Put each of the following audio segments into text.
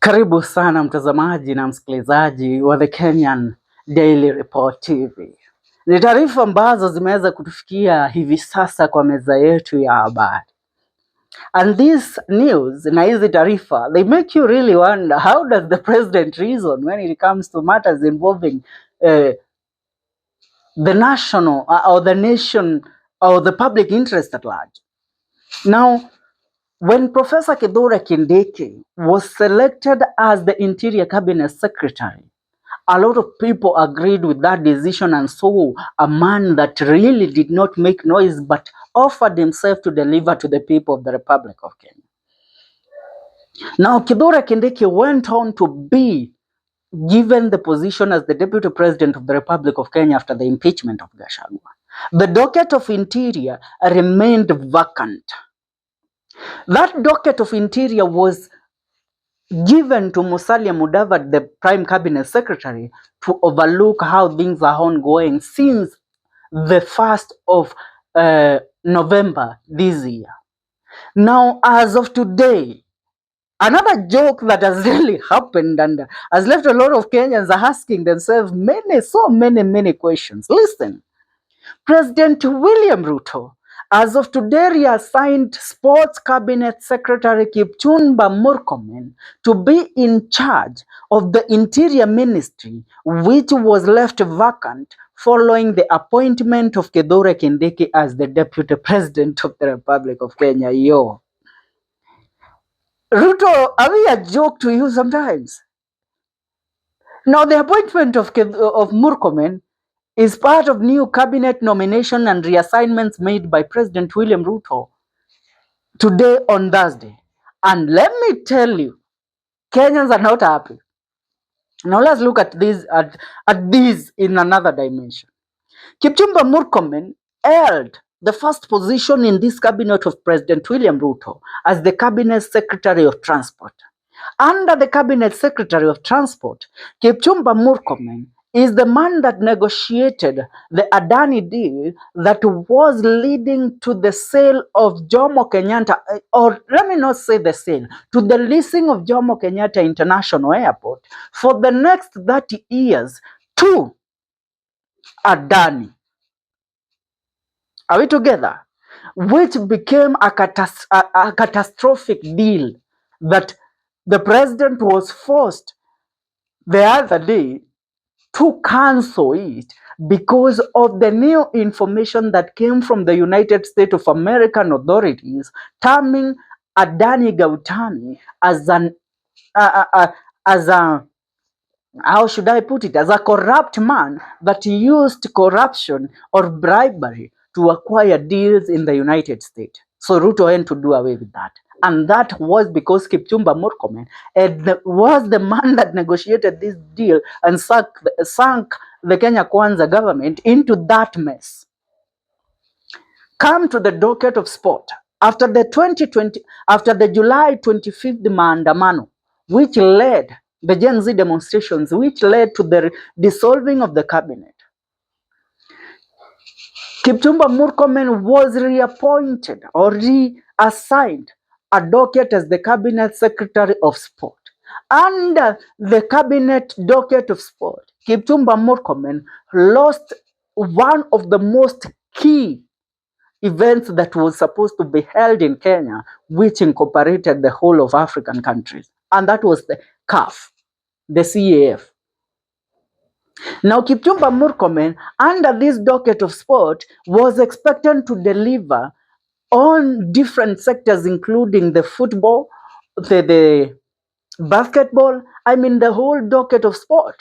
Karibu sana mtazamaji na msikilizaji wa The Kenyan Daily Report TV. Ni taarifa ambazo zimeweza kutufikia hivi sasa kwa meza yetu ya habari. And this news na hizi taarifa, they make you really wonder, how does the president reason when it comes to matters involving the national or the nation or the public interest at large? Now, when Professor Kithure Kindiki was selected as the Interior Cabinet Secretary, a lot of people agreed with that decision and saw a man that really did not make noise but offered himself to deliver to the people of the Republic of Kenya. Now, Kithure Kindiki went on to be given the position as the Deputy President of the Republic of Kenya after the impeachment of Gachagua. The docket of Interior remained vacant. That docket of Interior was given to Musalia Mudavadi, the Prime Cabinet Secretary, to overlook how things are ongoing since the 1st of November this year. Now, as of today, another joke that has really happened and has left a lot of Kenyans asking themselves so many questions. Listen, President William Ruto, as of today, reassigned Sports Cabinet Secretary Kipchumba Murkomen to be in charge of the Interior Ministry, which was left vacant following the appointment of Kithure Kindiki as the Deputy President of the Republic of Kenya. Ruto, are we a joke to you sometimes? Now, the appointment of Murkomen is part of new cabinet nomination and reassignments made by President William Ruto today on Thursday. And let me tell you, Kenyans are not happy. Now let's look at this in another dimension. Kipchumba Murkomen held the first position in this cabinet of President William Ruto as the Cabinet Secretary of Transport. Under the Cabinet Secretary of Transport, Kipchumba Murkomen is the man that negotiated the Adani deal that was leading to the sale of Jomo Kenyatta, or let me not say the sale, to the leasing of Jomo Kenyatta International Airport for the next 30 years to Adani. Are we together? Which became a catastrophic deal that the president was forced the other day to cancel it because of the new information that came from the United States of American authorities terming Adani Gautami as how should I put it, as a corrupt man that used corruption or bribery to acquire deals in the United States. So Ruto went to do away with that. And that was because Kipchumba Murkomen was the man that negotiated this deal and sunk the Kenya Kwanza government into that mess. Come to the docket of sport. After the July 25th maandamano, which led the Gen Z demonstrations, which led to the dissolving of the cabinet, Kipchumba Murkomen was reappointed or reassigned a docket as the Cabinet Secretary of Sport. Under the Cabinet docket of Sport, Kipchumba Murkomen lost one of the most key events that was supposed to be held in Kenya, which incorporated the whole of African countries. And that was the CAF, the CAF. Now, Kipchumba Murkomen, under this docket of sport, was expected to deliver on different sectors, including the football, the basketball, the whole docket of sport.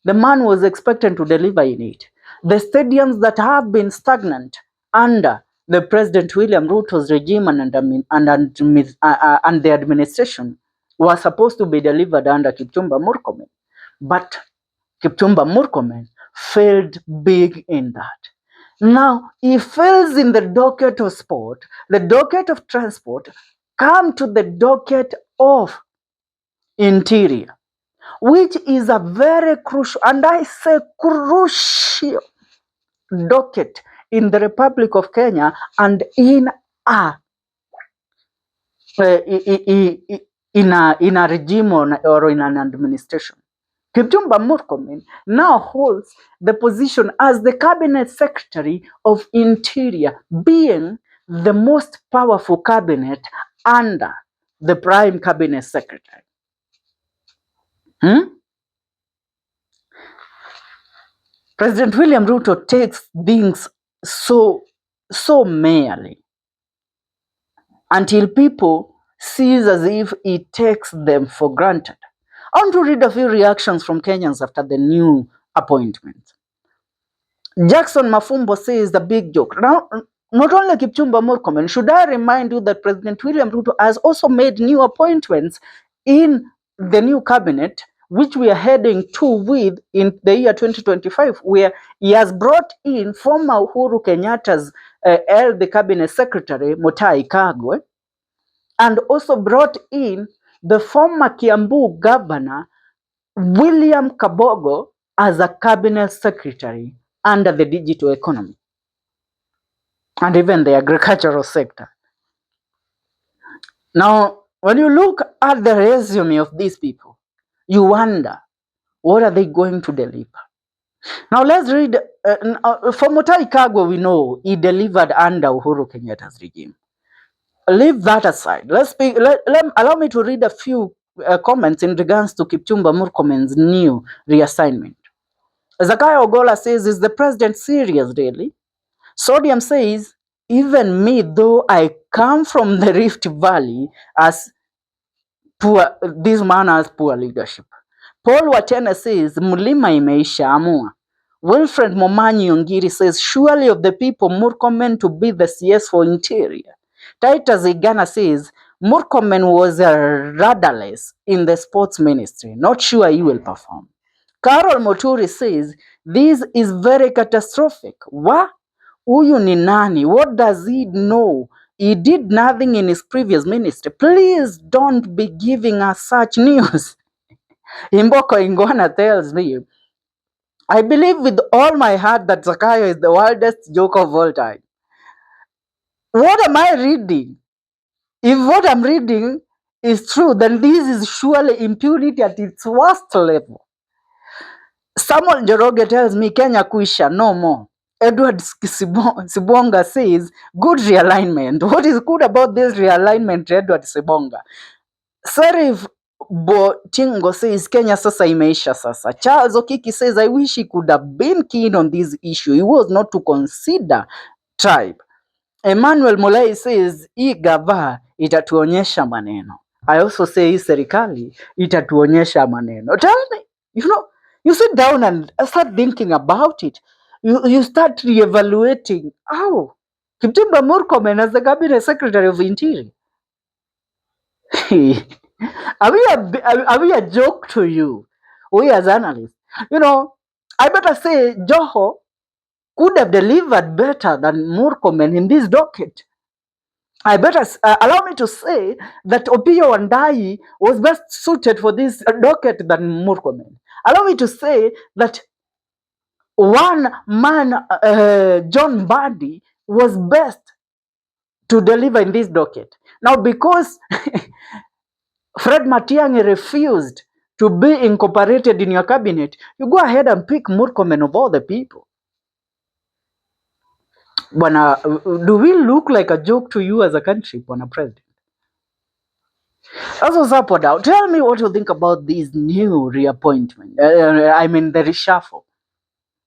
The man was expected to deliver in it. The stadiums that have been stagnant under the President William Ruto's regime and the administration were supposed to be delivered under Kipchumba Murkomen. But Kipchumba Murkomen failed big in that. Now, he fails in the docket of sport, the docket of transport, come to the docket of interior, which is a very crucial, and I say crucial, docket in the Republic of Kenya and in in a regime or in an administration. Kipchumba Murkomen now holds the position as the Cabinet Secretary of Interior, being the most powerful cabinet under the Prime Cabinet Secretary. President William Ruto takes things so merely until people sees as if he takes them for granted. I want to read a few reactions from Kenyans after the new appointment. Jackson Mafumbo says the big joke. Now, not only Kipchumba Murkomen, should I remind you that President William Ruto has also made new appointments in the new cabinet, which we are heading to with in the year 2025, where he has brought in former Uhuru Kenyatta's the cabinet secretary, Mutahi Kagwe, and also brought in the former Kiambu governor, William Kabogo, as a cabinet secretary under the digital economy and even the agricultural sector. Now, when you look at the resume of these people, you wonder, what are they going to deliver? Now, let's read. For Mutahi Kagwe, we know he delivered under Uhuru Kenyatta's regime. Leave that aside. Allow me to read a few comments in regards to Kipchumba Murkomen's new reassignment. Zakayo Ogola says, is the president serious really? Sodium says, even me, though I come from the Rift Valley, as this man has poor leadership. Paul Watena says, Mulima imeisha amua. Wilfred Momanyi Ongiri says, surely of the people, Murkomen to be the CS for Interior. Titus Igana says, Murkomen was rudderless in the sports ministry. Not sure he will perform. Carol Moturi says, this is very catastrophic. What? Huyu ni nani? What does he know? He did nothing in his previous ministry. Please don't be giving us such news. Imboko Ingwana tells me, I believe with all my heart that Zakayo is the wildest joke of all time. What am I reading? If what I'm reading is true, then this is surely impunity at its worst level. Samuel Njoroge tells me Kenya kuisha, no more. Edward Sibonga says, good realignment. What is good about this realignment, Edward Sibonga? Serif Botingo says, Kenya sasa imeisha sasa. Charles Okiki says, I wish he could have been keen on this issue. He was not to consider tribe. Emmanuel Molai says, hii gava itatuonyesha maneno. I also say hii serikali itatuonyesha maneno. Tell me, you sit down and start thinking about it. You start reevaluating. How? Kipchumba Murkomen as the cabinet secretary of Interior. Are we a joke to you? We as analysts. I better say Joho could have delivered better than Murkomen in this docket. I better allow me to say that Opiyo Wandayi was best suited for this docket than Murkomen. Allow me to say that one man, John Badi, was best to deliver in this docket. Now, because Fred Matiang'i refused to be incorporated in your cabinet, you go ahead and pick Murkomen of all the people. Bwana, do we look like a joke to you as a country, Bwana President? That's what's up, Wadau. Tell me what you think about this new reappointment. The reshuffle.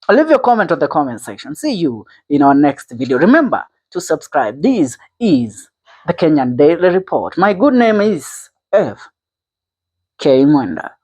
Leave your comment on the comment section. See you in our next video. Remember to subscribe. This is the Kenyan Daily Report. My good name is F. K. Mwenda.